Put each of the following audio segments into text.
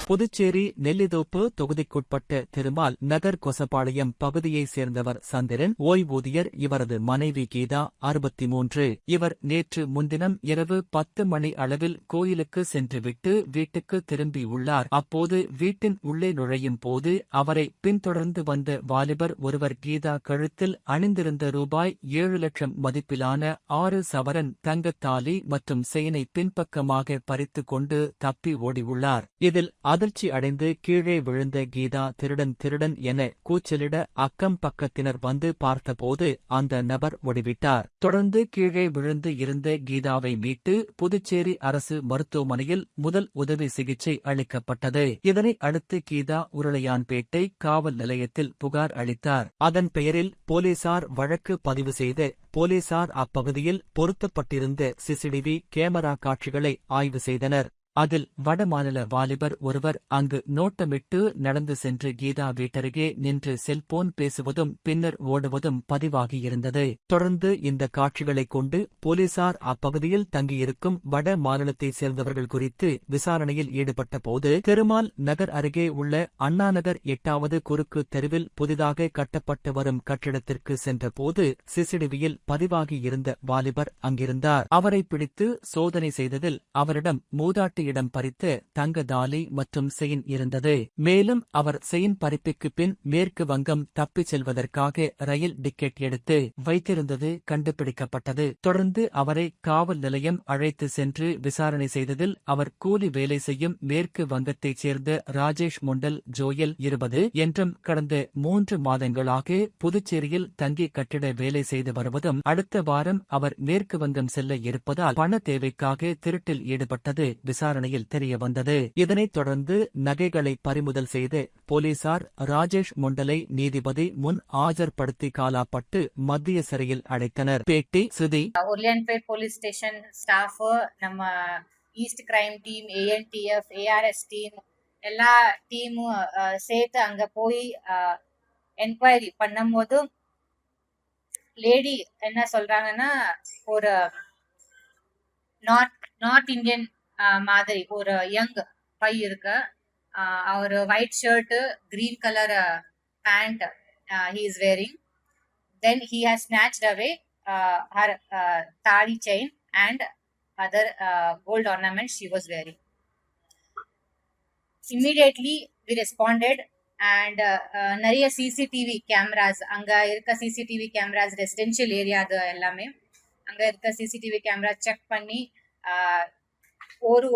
புதுச்சேரி நெல்லிதோப்பு தொகுதிக்குட்பட்ட திருமால் நகர் கொசப்பாளையம் பகுதியைச் சேர்ந்தவர் சந்திரன், ஓய்வூதியர். இவரது மனைவி கீதா 63. இவர் நேற்று முன்தினம் இரவு 10 மணி அளவில் கோயிலுக்கு சென்றுவிட்டு வீட்டுக்கு திரும்பியுள்ளார். அப்போது வீட்டின் உள்ளே நுழையும் போது அவரை பின்தொடர்ந்து வந்த வாலிபர் ஒருவர் கீதா கழுத்தில் அணிந்திருந்த ரூபாய் 7 லட்சம் மதிப்பிலான 6 சவரன் தங்கத்தாலி மற்றும் செயினை பின்பக்கமாக பறித்துக் கொண்டு தப்பி ஓடியுள்ளார். இதில் அதிர்ச்சி அடைந்து கீழே விழுந்த கீதா திருடன் என கூச்சலிட அக்கம் பக்கத்தினர் வந்து பார்த்தபோது அந்த நபர் ஓடிவிட்டார். தொடர்ந்து கீழே விழுந்து இருந்த கீதாவை மீட்டு புதுச்சேரி அரசு மருத்துவமனையில் முதல் உதவி சிகிச்சை அளிக்கப்பட்டது. இதனை அடுத்து கீதா உருளையான்பேட்டை காவல் நிலையத்தில் புகார் அளித்தார். அதன் பெயரில் போலீசார் வழக்கு பதிவு செய்த போலீசார் அப்பகுதியில் பொருத்தப்பட்டிருந்த சிசிடிவி கேமரா காட்சிகளை ஆய்வு செய்தனர். அதில் வடமாநில வாலிபர் ஒருவர் அங்கு நோட்டமிட்டு நடந்து சென்று கீதா வீட்டருகே நின்று செல்போன் பேசுவதும் பின்னர் ஓடுவதும் பதிவாகியிருந்தது. தொடர்ந்து இந்த காட்சிகளைக் கொண்டு போலீசார் அப்பகுதியில் தங்கியிருக்கும் வட மாநிலத்தைச் சேர்ந்தவர்கள் குறித்து விசாரணையில் ஈடுபட்ட போது திருமால் நகர் அருகே உள்ள அண்ணாநகர் 8வது குறுக்கு தெருவில் புதிதாக கட்டப்பட்டு வரும் கட்டிடத்திற்கு சென்றபோது சிசிடிவியில் பதிவாகியிருந்த வாலிபர் அங்கிருந்தார். அவரை பிடித்து சோதனை செய்ததில் அவரிடம் மூதாட்டி இடம் பறித்த தங்க தாலி மற்றும் செயின் இருந்தது. மேலும் அவர் செயின் பறிப்புக்கு பின் மேற்கு வங்கம் தப்பிச் செல்வதற்காக ரயில் டிக்கெட் எடுத்து வைத்திருந்தது கண்டுபிடிக்கப்பட்டது. தொடர்ந்து அவரை காவல் நிலையம் அழைத்து சென்று விசாரணை செய்ததில் அவர் கூலி வேலை செய்யும் மேற்கு வங்கத்தைச் சேர்ந்த ராஜேஷ் மொண்டல் ஜோயல் 20 என்றும் கடந்த 3 மாதங்களாக புதுச்சேரியில் தங்கி கட்டிட வேலை செய்து வருவதும் அடுத்த வாரம் அவர் மேற்கு வங்கம் செல்ல இருப்பதால் பண தேவைக்காக திருட்டில் ஈடுபட்டது விசாரணையில் தெரியவந்தது. இதனைத் தொடர்ந்து நகைகளை பறிமுதல் செய்த போலீசார் ராஜேஷ் மொண்டலை நீதிபதி முன் ஆஜர்படுத்தி காலாப்பட்டு மத்திய சிறையில் அடைத்தனர். பேட்டி Sudhi. Orleanpet police station staff, நம்ம east crime team, ANTF, ARS team எல்லா டீமும் சேர்த்து அங்க போய் என்கொயரி பண்ணும்போது லேடி என்ன சொல்றாங்கன்னா, ஒரு நார்த் இந்தியன் மாதிரி ஒரு யங் பை இருக்கு. அவர் white shirt, green colour pant he is wearing. Then he has snatched away her tali chain and other gold ornaments she was wearing. Immediately we responded and நிறைய CCTV cameras, அங்க இருக்க CCTV cameras residential area அது எல்லாமே அங்க இருக்க CCTV camera check பண்ணி ஒரு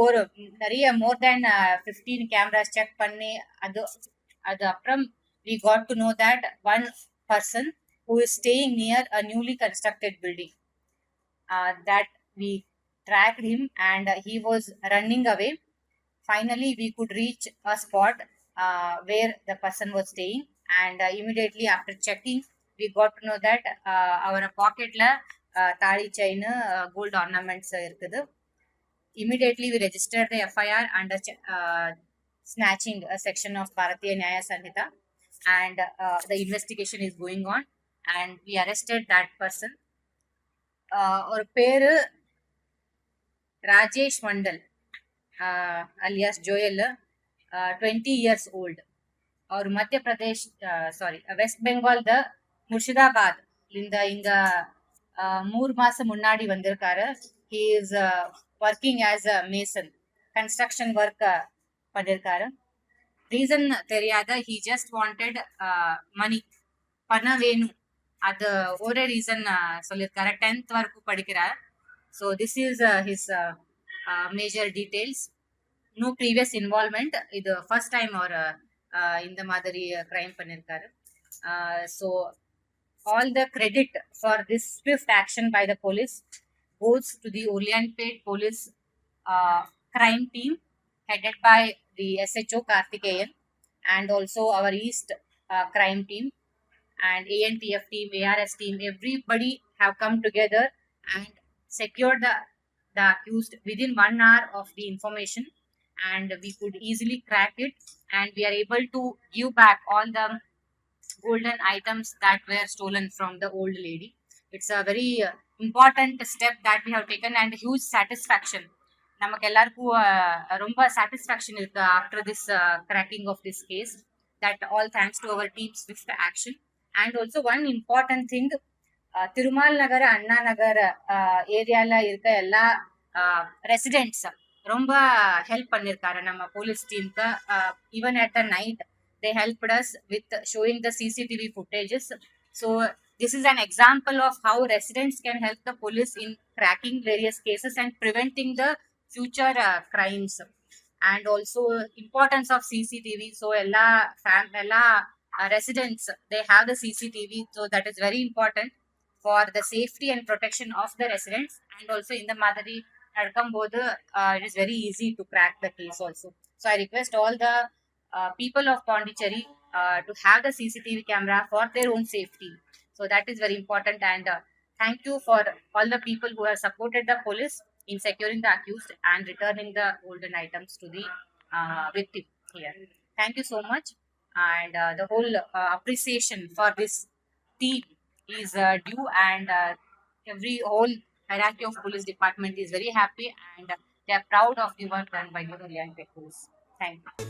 நிறைய மோர் தேன் 15 கேமராஸ் செக் பண்ணி அது அப்புறம் we got to know that one person who is staying near a newly constructed building, that we tracked him and he was running away. Finally we could reach a spot where the person was staying and immediately after checking we got to know that our pocket la தாலி chain, gold ornaments இருக்குது. Immediately we registered the FIR under snatching a section of Bharatiya Nyaya Sanhita and the investigation is going on and we arrested that person. ஒரு பேரு Rajesh Mandal alias Joel, 20 years old. அவர் மத்திய Pradesh west Bengal Murshidabad இங்க 3 மாசம் முன்னாடி வந்திருக்காரு. he is working as a mason, construction work பண்ணிருக்காரு. Reason தெரியாத, he just wanted money, பணம் வேணும், அது ஒரே ரீசன் சொல்லிருக்காரு. 10th வரைக்கும் படிக்கிறார். so this is his major details. no previous involvement, இது first time அவர் இந்த மாதிரி crime பண்ணிருக்காரு. so all the credit for this swift action by the police goes to the Urulianpet police crime team headed by the SHO Karthikeyan and also our East crime team and ANTF team, ARS team. Everybody have come together and secured the accused within 1 hour of the information and we could easily crack it and we are able to give back all the golden items that were stolen from the old lady. It's a very important step that we have taken and huge satisfaction நமக்கு எல்லாருக்கும் ரொம்ப satisfaction இருக்கு after this cracking of this case. That all thanks to our team swift action. And also one important thing, Thirumal Nagar, Anna Nagar ஏரியால இருக்க எல்லா residents ரொம்ப help பண்ணிருக்காரு நம்ம போலீஸ் டீமுக்கு. Even at the night they helped us with showing the CCTV footages. So this is an example of how residents can help the police in cracking various cases and preventing the future crimes. And also importance of CCTV. So ella residents, they have the CCTV, so that is very important for the safety and protection of the residents. And also in the Madari nadakambodhu, it is very easy to crack the case also. So I request all the people of Pondicherry to have the CCTV camera for their own safety. So that is very important. And thank you for all the people who have supported the police in securing the accused and returning the golden items to the victim here. Thank you so much. And the whole appreciation for this team is due. And every whole hierarchy of police department is very happy, and they are proud of the work done by the Reliant police. Thank you.